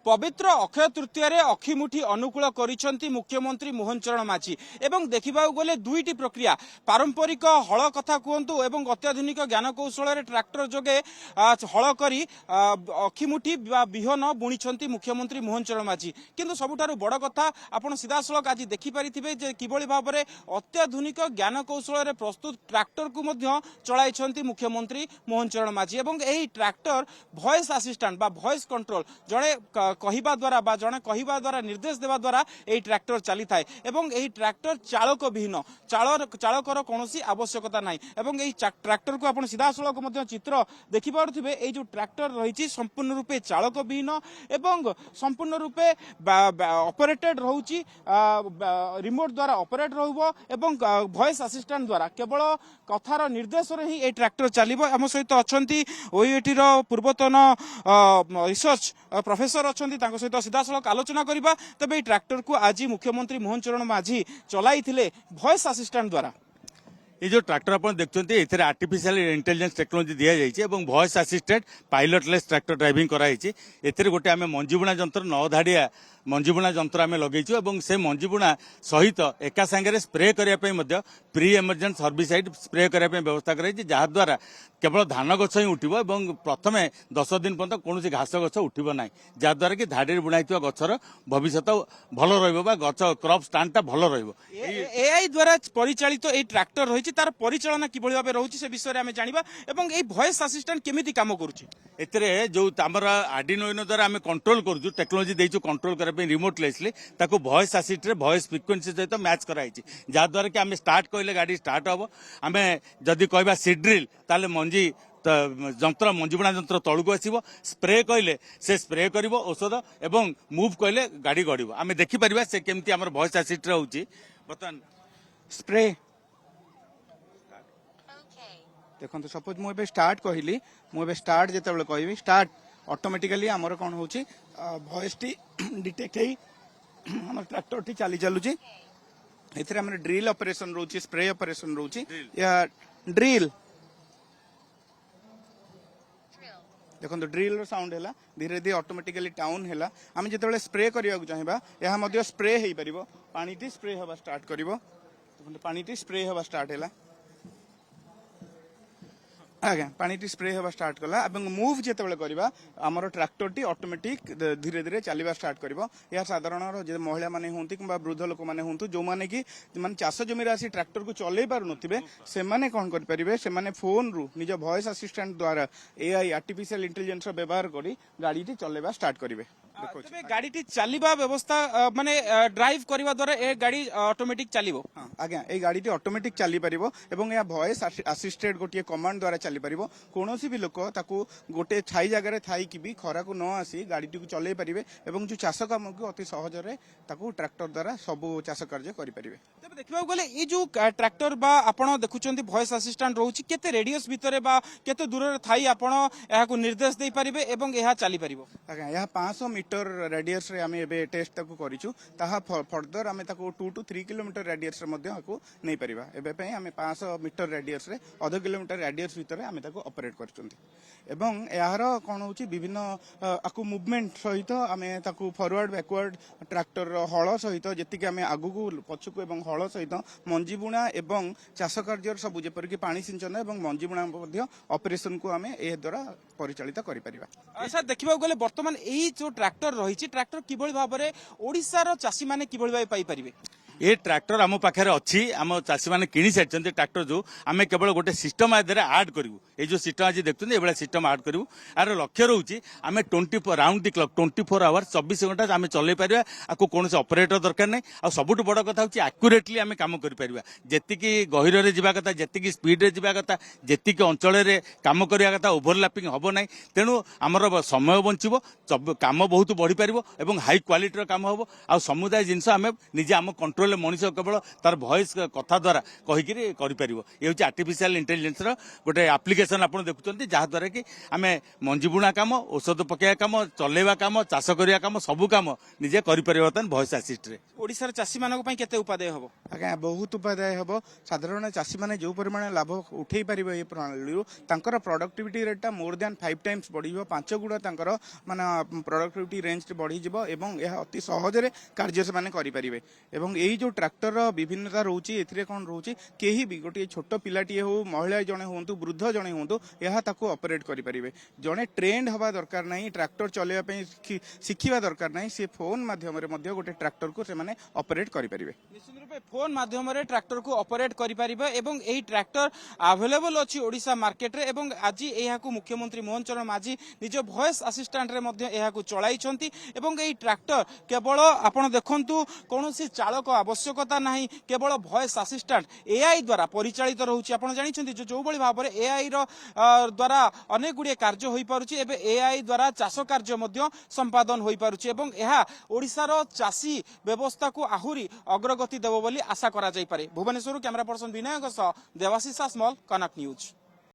पवित्र अक्षय तृतीय अखिमुठी अनुकूल करिसेंती मुख्यमंत्री मोहन चरण माझी एवं देखा गले दुईटी प्रक्रिया पारंपरिक हल कथा कहतु एवं अत्याधुनिक ज्ञान कौशल ट्रैक्टर जोगे हल करी अखिमुठी विहन बुणी मुख्यमंत्री मोहन चरण माझी किंतु सबुठारु बड़ कथा आपण सीधासलख आज देखिपारे जे किभली भाव में अत्याधुनिक ज्ञान कौशल प्रस्तुत ट्रैक्टर को चलाई मुख्यमंत्री मोहन चरण माझी एवं यही ट्रैक्टर वॉइस असिस्टेंट बा वॉइस कंट्रोल जड़े कहवा द्वारा बा जड़े कहवा द्वारा निर्देश देवा द्वारा यही ट्रैक्टर चली थाए एवं यही ट्रैक्टर चालक विहीन चालकर कौन आवश्यकता ना एवं यही ट्रैक्टर को आप सीधासलख चित्र देखिपे ये जो ट्रैक्टर रही संपूर्ण रूपे चालक विहीन एवं संपूर्ण रूपे ऑपरेटेड रोची रिमोट द्वारा ऑपरेट एवं वॉइस असिस्टेंट द्वारा केवल कथार निर्देश ही ये ट्रैक्टर चलो आम सहित अच्छा ओयूएटीर पूर्वतन रिसर्च प्रोफेसर अच्छा सहित सीधासलख आलोचना करवा तेज ये ट्रैक्टर को आज मुख्यमंत्री मोहन चरण माझी चलाई वॉइस असिस्टेंट द्वारा ये जो ट्रैक्टर आप देखते हैं आर्टिफिशियल इंटेलिजेंस टेक्नोलोजी दि जाइए वॉइस असिस्टेंट पायलटलेस ट्रैक्टर ड्राइविंग कराई गोटे आम मंजीबुणा जंत्र 9 धाड़िया मंजीबुणा जंत्र आम लगे से मंजीबुणा सहित एका सांगे स्प्रे करने प्री इमरजेंट सर्विसाइड स्प्रे करने व्यवस्था कराई जहाद्वारा केवल धान गछ ही उठिबो एवं प्रथम 10 दिन पर्यंत कौन घास गछ उठिबो ना जहाद्वारा कि धाड़ी बुणाई गछर भविष्य भल रच क्रॉप स्टांडटा भल एआई द्वारा परिचालित ये ट्रैक्टर रही तार परिचालना किभली भाव रही से विषय में जानिबा एवं ये वॉइस असिस्टेंट केमिति काम करूची एतरे जो आमर आर्डिनो यूनो द्वारा आम कंट्रोल करूँ टेक्नोलोजी देइछु कंट्रोल करबे रिमोटलेसली ताको वॉइस असिस्टेंट वॉइस फ्रिक्वेंसी सहित मैच कराई जहाद्वारा कि आम स्टार्ट कहले गाड़ी स्टार्ट हम आम जदि कहबा सीड ड्रिल ताले मंजी जंत्र मंजीबुणा जंत्र तलू आसो स्प्रे कहले से स्प्रे कर औषध एवं मूव कहले गाड़ी गड़ब आम देखिपर से केमती आम वॉइस असिस्टेंट होची बर्तमान स्प्रे देखो सपोज मुझे स्टार्ट कहली मुझे स्टार्ट जो कह स्टार्ट ऑटोमेटिकली आमर कौन हो वॉइस टी डिटेक्ट हो ट्रैक्टर टी चली चलुची एथरे हमर ड्रिल ऑपरेशन रोची स्प्रे ऑपरेशन रोची या ड्रिल देखो ड्रिल साउंड है धीरे धीरे ऑटोमेटिकली टाउन है आम जो स्प्रे करने चाहिए यह स्प्रे हो पार पानी स्प्रे हवा स्टार्ट कर पानी स्प्रे हवा स्टार्ट है आज्ञा पानी स्प्रे हवा स्टार्ट कला मूव जो करवा आमर ट्रैक्टर टी ऑटोमेटिक धीरे धीरे चलवा स्टार्ट करिवो या साधारण महिला माने होंती कि वृद्ध लोक माने होंतु जो माने कि माने चाष जमी आसी ट्रैक्टर को चलई पार नथिबे से माने कोन कर परिबे से माने फोन रु निज वॉइस असिस्टेंट द्वारा एआई आर्टिफिशियल इंटेलिजेंस व्यवहार करी गाड़ी टी चलैबा स्टार्ट करिवे गाड़ी टी चलवा व्यवस्था माने ड्राइव करवा द्वारा ए गाड़ी ऑटोमेटिक चलिवो आज्ञा ए गाड़ी टी ऑटोमेटिक चली परिबो एवं या वॉइस असिस्टेंट गोटे कमांड द्वारा चली परिबो कोनोसी भी लोक ताकू गोटे छाई जगह थाई कि भी खरा को न आसी गाड़ी टी को चलै परिबे एवं जो चाष काम को अति सहज रे ताकू ट्रैक्टर द्वारा सब चाष कार्य करि परिबे तबे देखबा गले ई जो ट्रैक्टर बा आपण देखुचंती वॉइस असिस्टेंट रहउची केते रेडियस भितरे बा केते दूर रे थाई आपण एहा को निर्देश दे परिबे एवं एहा चली परिबो आज्ञा यह 500 मीटर रेडियस रे आमे एबे टेस्ट ताकू करिछु ताहा फर्दर आमे ताकू 2 to 3 किलोमीटर रेडियस रे मध्ये आकू नै परिबा एबे पई आमे 500 मीटर रेडियस रे आधा किलोमीटर रेडियस भितरे आमे ताकू ऑपरेट करचुंती एवं यार कोन होची विभिन्न आकू मूवमेंट सहित आमे ताकू फॉरवर्ड बैकवर्ड ट्रैक्टर हळ सहित जेति के आमे आगु को पछु को एवं हळ सहित मंजी बुणा एवं चाष कार्य सब जेपर कि पानी सिंचन एवं मंजी बुणा मध्ये ऑपरेशन को आमे ए द्वारा परिचालित करि परिबा अच्छा देखिबा गले वर्तमान एही जो ट्रैक्टर रही ट्रैक्टर किभली भाव में ओडिशार चाषी माने किभली भाव पाई परिबे ये ट्रैक्टर आम पाखे अच्छी आम चाषी मैंने किणी सारी ट्रैक्टर जो आम केवल गोटे सिस्टम आदि आड करूँ ये जो सिस्टम आज देखते ये सिस्टम आड करूँ यार लक्ष्य रोचे आम 24 राउंड दी क्लॉक 24 आवर्स 24 घंटा आम चल पार आपको कौन ऑपरेटर दरकार नहीं आ सबुठ बड़ कथा हूँ आक्यूरेटली आम कम कर जी गहिर जावा कथा जी स्पीड रे जावा कथा जी अंचल कम करवा कथा ओभरलैपिंग हम ना तेणु आमर समय बंचब काम बहुत बढ़ी पार और हाई क्वालिटी काम हम आ समुदाय जिनस आम निजे आम कंट्रोल କଣ୍ଟ୍रोल मनीष केवल तार भॉइस कथा द्वारा कहीकि करिपारिबो ये हूँ आर्टिफिशियल इंटेलिजेंस गोटे एप्लिकेशन आप देखुं जहाँद्वारा कि आम मंजी बुणा काम औषध पकड़ा काम चलेवा काम चाष करने काम सबू काम निजे कर भॉइस असिस्ट रे ओडिशार चाषी मानक पई केते उपादेय हबो आज्ञा बहुत उपादाय हम साधारण चाषी मैंने जो परिमाण लाभ उठे पारे ये प्रणाली तांकर प्रोडक्टिविटी रेटा मोर दैन 5 टाइम्स बढ़ 5 गुणा तांकर माने प्रोडक्टिविटी रेंज बढ़ी एवं यह अति सहजरे कार्य से माने करि परिबे एवं यही जो ट्रैक्टर विभिन्नता रोची एथिरे कोन रोची केही भी गोटे छोट पिलाटी हो महिला जने होंतु वृद्ध जने होंतु यह ताको ऑपरेट करि परिबे जने ट्रेंड हवा दरकार नहीं ट्रैक्टर चलेवा पई शिखिबा दरकार नहीं से फोन माध्यम रे मध्ये गोटे ट्रैक्टर को से माने ऑपरेट करि परिबे निश्चित रूपे फोन माध्यम ट्रैक्टर को ऑपरेट करिपारिबे एवं एही ट्रैक्टर अवेलेबल अछि ओडिशा मार्केट रे एवं आज एहाकू मुख्यमंत्री मोहन चरण माझी निज वॉइस असिस्टेंट रे मध्ये एहाकू चलाइछंती एवं एही ट्रैक्टर केवल आपण देखंतु कोनोसी चालक आवश्यकता नाही केवल वॉइस असिस्टेंट एआई द्वारा परिचालित रहउछि आपण जानिछंती जो भली भाबरे एआई रो द्वारा अनेक गुडी कार्य होई पारुछि एबे एआई द्वारा चाष कार्य मध्ये संपादन होई पारुछि एवं एहा ओडिसा रो चाषी व्यवस्था को आहुरी अग्रगति देबो बोली आशा करा जाई पारे भुवनेश्वर कैमरा पर्सन विनय सह देवाशीष सासमल कनक न्यूज।